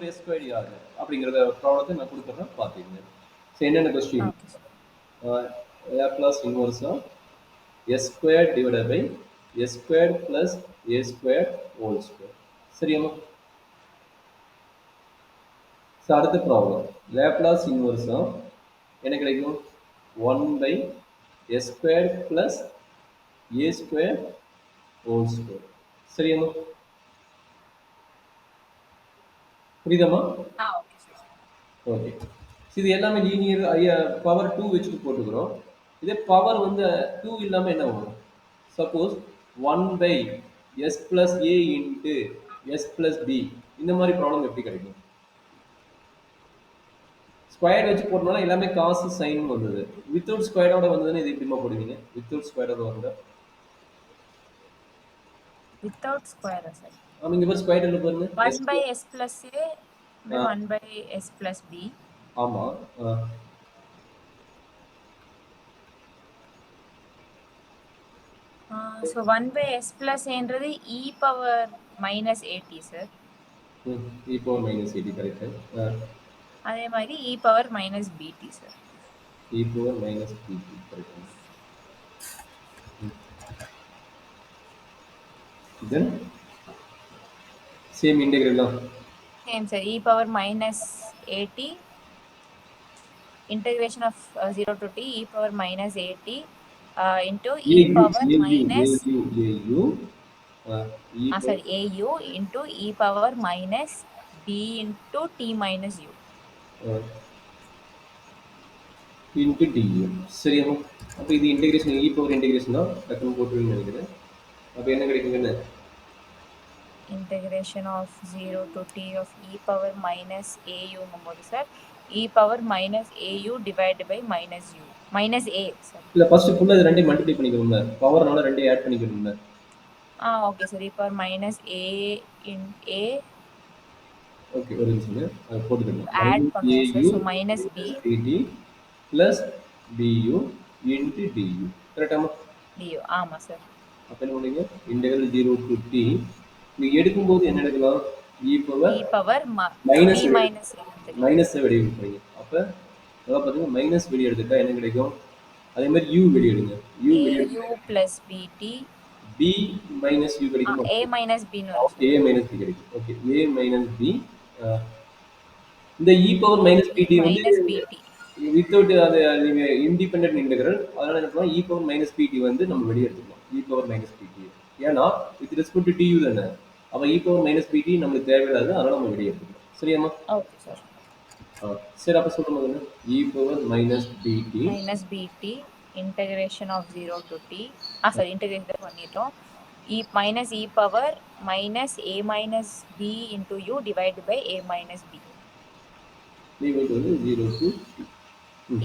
S square யாரு அப்படிங்கிறத ப்ராப்ளத்தை நான் கொடுக்குறேன் பார்த்துக்கங்க. ஸோ என்னென்ன question? Okay sir. Laplace inverse of s square divided by s square plus a square whole square. சரியாம்மா? ஸோ அடுத்த ப்ராப்ளம் லேப்லாஸ் இன்வர்ஸ் ஆஃப் என்ன கிடைக்கும்? 1 by s square plus a square whole square. சரியாம்மா? புரியுதாம்மா? Okay sir. Okay. இது எல்லாமே linear power 2 வச்சுட்டு போட்டுக்கிறோம். இதே பவர் வந்து 2 இல்லாமல் என்ன வரும்? Suppose 1 by S plus A into S plus B, இந்த மாதிரி ப்ராப்ளம் எப்படி கிடைக்கும்? ஸ்கொயர் வச்சு போட்டோம்னா எல்லாமே காசு சைன் வந்தது. வித்தவுட் ஸ்கொயரோட வந்ததுன்னு இது எப்படிமா போடுவீங்க? வித்தவுட் ஸ்கொயரோட வந்தா வித்தவுட் ஸ்கொயரா சார்? இங்க பாரு ஸ்கொயர் என்ன பாருங்க. 1 by s plus a by 1 by s plus b. ஆமா. So 1 by s plus a என்றது e power minus at sir. e power minus at correct. அதே மாதிரி e power minus bt sir. e power minus bt correct. Then same integral lah. Same sir. E power minus at integration of 0 to t e power minus at into e power minus au into e power minus b into t minus u into du. சரியா? அப்ப இது integration e power integration தான் டக்குனு போட்டுருன்னு நினைக்கிறேன். அப்ப என்ன கிடைக்குங்க? integration of 0 to t of e power minus au ங்கும்போது sir e power minus au divided by minus u minus a sir. இல்ல ஃபர்ஸ்ட் ஃபுல்லா இது ரெண்டையும் மல்டிப்ளை பண்ணிக்கணும்ல. பவர்னால ரெண்டையும் ஆட் பண்ணிக்கணும்ல. Okay sir. e power minus a in a okay ஒரு நிமிஷம் அது போட்டுக்கலாம். ஆட் பண்ணுவோம் sir. so minus b dt plus bu into du. கரெக்ட்டாமா? du. ஆமா சார். அப்ப என்ன பண்ணுவீங்க? இன்டெகிரல் 0 to t நீங்க எடுக்கும்போது என்ன எடுக்கலாம்? e பவர் மைனஸ் வெளியே எடுப்பீங்க. அப்ப அதான் பாத்தீங்கன்னா மைனஸ் வெளியே எடுத்துட்டா என்ன கிடைக்கும்? அதே மாதிரி u வெளியே எடுங்க. u plus bt b minus u கிடைக்கும். a minus b னு வரும். a minus b கிடைக்கும். ஓகே a minus b இந்த e பவர் மைனஸ் bt வந்து வித்தவுட் அது நீங்க இண்டிபெண்டன்ட் இன்டெகிரல், அதனால என்ன பண்ணலாம்? e பவர் மைனஸ் bt வந்து நம்ம வெளியே எடுத்துக்கலாம். e பவர் மைனஸ் bt ஏன்னா வித் ரெஸ்பெக்ட் டு du தானே. அப்ப e பவர் மைனஸ் bt நமக்கு தேவையில்லாது, அதனால நம்ம வெளியே எடுத்துக்கலாம். சரியாம்மா? Okay sir. சரி அப்ப சொல்லுங்க. e power minus bt integration of 0 to t sorry integration பண்ணிட்டோம். e minus e power minus a minus b into u divided by a minus b. Equal to 0 to t.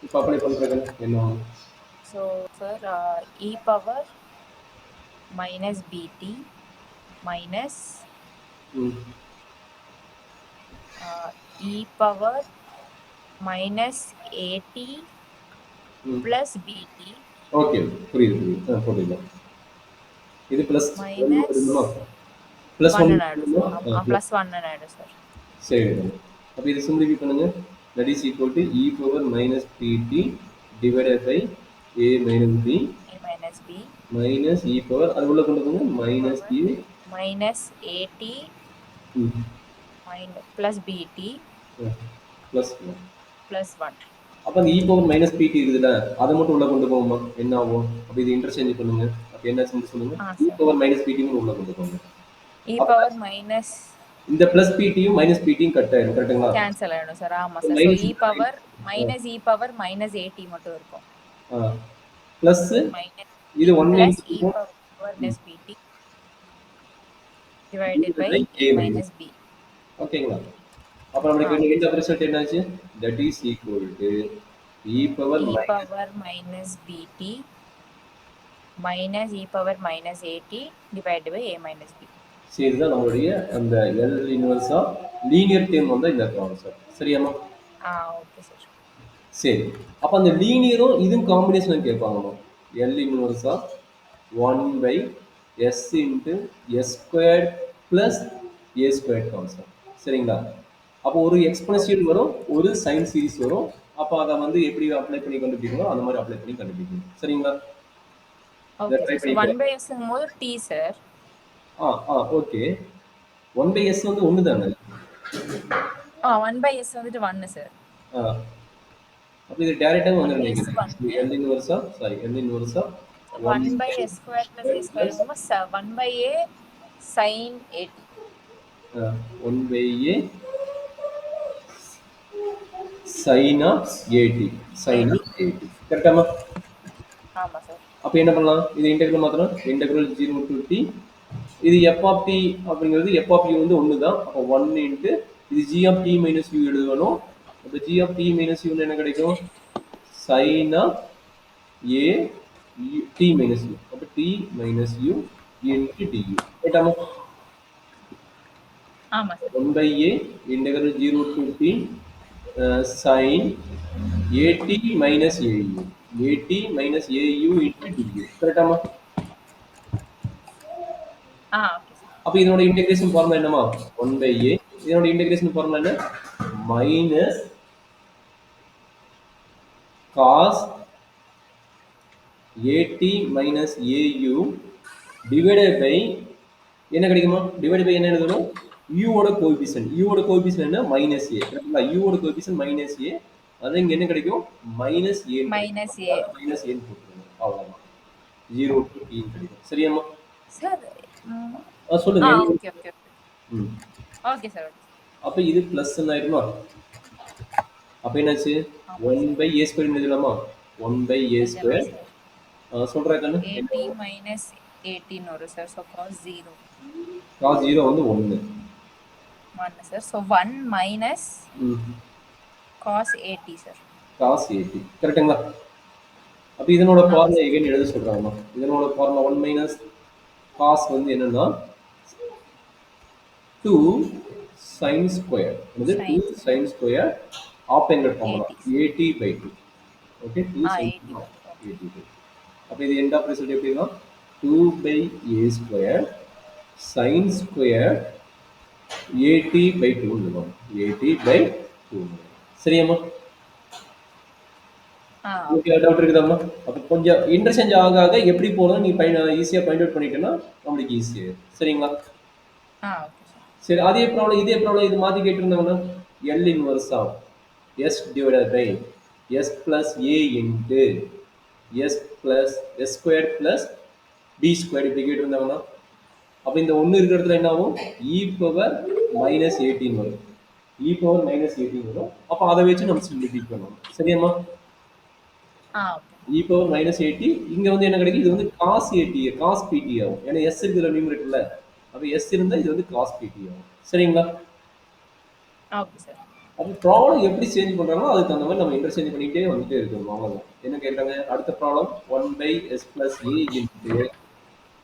இப்போ apply பண்றது என்ன ஆகும்? So sir e power minus bt minus e power minus at plus bt. Okay புரியுது. போட்டுக்கலாம். இது plus plus 1 plus 1 ஆயிடும் sir. சரி அப்ப இது சிம்பிளிஃபை பண்ணுங்க. that is equal to e power minus pt divided by a minus b minus e power அது உள்ள கொண்டு போங்க minus e minus at minus plus bt plus 1. அப்ப அந்த e power minus pt இருக்குதுல, அதை மட்டும் உள்ள கொண்டு போகுமா? என்ன ஆகும்? அப்ப இது இன்டர்சேஞ்ச் பண்ணுங்க. அப்ப என்ன சொல்லுங்க? e power minus pt உள்ள கொண்டு போங்க. e power minus இந்த பிளஸ் பிடியும் மைனஸ் பிடியும் கட் ஆயிடும். கரெக்ட்டுங்களா? கேன்சல் ஆயிடும் சார். ஆமா sir. So e power minus e power minus at மட்டும் இருக்கும். பிளஸ் இது 1 plus e power minus bt divided by a minus b. ஓகேங்களா? அப்ப நமக்கு இந்த ரிசல்ட் என்னாச்சு? that is equal to e power minus bt minus e power minus at divided by a minus b. சரி இதுதான் நம்மளுடைய அந்த L inverse of linear term வந்து இந்த கான்செப்ட். சரியாமா? Okay sir. சரி அப்ப அந்த லீனியரும் இதுவும் காம்பினேஷன் கேட்பாங்கம்மா. L inverse of 1 by s into s squared plus a squared concept. சரிங்களா? அப்போ ஒரு எக்ஸ்போனன்ஷியல் வரும், ஒரு சைன் சீரிஸ் வரும். அப்போ அதை வந்து எப்படி அப்ளை பண்ணி கண்டுபிடிக்கணும், அந்த மாதிரி அப்ளை பண்ணி கண்டுபிடிக்கணும். சரிங்களா? இதை ஓகே ட்ரை சார். பண்ணி 1/sங்கும் போது t சார். ஓகே. 1/s வந்து ஒன்று தானே? 1/s வந்துட்டு 1 சார். அப்போ இது டேரெக்டாக வந்து 1/s நினைக்கிறேன். 1. எல் இன்வர்ஸா சாரி எல் இன்வர்ஸா 1/s square plus a square இருக்கும்போது 1/a sin 8. 1/a sin of 80 sin of 80 கரெக்டாமா? ஆமா சார். அப்போ என்ன பண்ணலாம்? இது இன்டெகிரல் மாத்திரம் இன்டெகிரல் 0 to t. இது f of t அப்படிங்கிறது f of u வந்து ஒன்று தான். அப்போ 1 இன்ட்டு இது g of t minus u எழுதணும். அப்போ g of t minus u என்ன கிடைக்கும்? sin of a t minus u. அப்போ t minus u into du. ரைட்டாமா? ஆமா sir. 1/a integral 0 to t sin at minus au. at minus au into du. கரெக்டாமா? Okay sir. அப்போ இதனோட integration formula என்னமா? 1/a. இதனோட integration formula என்ன? Minus cos at minus au divided by என்ன கிடைக்குமா? Divide by என்ன எழுதணும்? u ஓட கோஎஃபிஷியன்ட். u ஓட கோஎஃபிஷியன்ட் என்ன? Minus a. கரெக்ட்டா? u ஓட கோஎஃபிஷியன்ட் மைனஸ் a. அது இங்க என்ன கிடைக்கும்? Minus a. Minus a. Minus a போட்டுருங்க. அவ்வளவுதான். 0 to t கிடைக்கும். சரியாமா? சார் சொல்லுங்க. Okay okay okay sir. அப்ப இது பிளஸ் ஆயிருமா? அப்ப என்னாச்சு? 1/a ஸ்கொயர் எழுதலாமா? 1/a ஸ்கொயர் சொல்றேன் கண்ணு. 80 minus 18 வரும் சார். So cos 0. cos 0 வந்து 1. 1 sir. So 1 minus cos 80 sir. cos 80 கரெக்ட்டுங்களா? அப்ப இதனோட ஃபார்முலா எகைன் எழுத சொல்றாங்க. இதனோட ஃபார்முலா 1 மைனஸ் cos வந்து என்னன்னா 2 sin ஸ்கொயர். இது 2 sin square of angle formula 80/2. Okay 2 sin 80/2. அப்ப இது எண்ட் ஆஃப் ரிசல்ட் எப்படின்னா 2/a ஸ்கொயர் sin ஸ்கொயர் 80/2 வரும். 80/2. சரியாமா? ஓகே டவுட் இருக்குதாம்மா? அப்ப கொஞ்சம் இன்டர்சேஞ்ச் ஆக ஆக எப்படி போகணும் நீ ஈஸியா ஃபைண்ட் அவுட் பண்ணிட்டேன்னா நம்மளுக்கு ஈஸியா. சரிங்களா? Okay sir. சரி அதே ப்ராப்ளம் இதே ப்ராப்ளம் இது மாத்தி கேட்டிருந்தவங்கன்னா L inverse of s divided by S plus A into S plus s square plus b square இப்படி கேட்டிருந்தாங்கன்னா அப்போ இந்த ஒன்று இருக்கிற இடத்துல என்ன ஆகும்? இ பவர் மைனஸ் 18 வரும். இ பவர் மைனஸ் 18 வரும். அப்போ அதை வச்சு நம்ம சிம்பிளிஃபை பண்ணணும். சரியாம்மா? இ பவர் மைனஸ் 80 இங்க வந்து என்ன கிடைக்கும்? இது வந்து காஸ் 80 காஸ் பிடி ஆகும். ஏன்னா எஸ் இருக்கிற நியூமரேட்டர்ல அப்போ எஸ் இருந்தா இது வந்து காஸ் பிடி ஆகும். சரிங்களா? Okay sir. அப்போ ப்ராப்ளம் எப்படி சேஞ்ச் பண்றாங்களோ அதுக்கு தகுந்த மாதிரி நம்ம இன்டர்சேஞ்ச் பண்ணிட்டே வந்துட்டே இருக்கணும். அவ்வளவுதான். என்ன கேட்குறாங்க? அடுத்த problem 1/s plus a into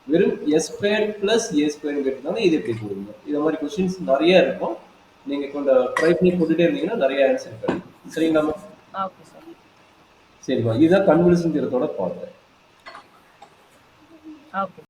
வெறும் S square plus a square கேட்டிருந்தாங்க. இது எப்படி போடுங்க? இது மாதிரி கொஸ்டின்ஸ் நிறைய இருக்கும். நீங்க கொஞ்சம் ட்ரை பண்ணி போட்டுட்டே இருந்தீங்கன்னா நிறைய ஆன்சர் கிடைக்கும். சரிங்களா? Okay sir. சரிப்பா இதுதான் கன்வல்யூஷன் தியரத்தோட பார்ட். ஓகே.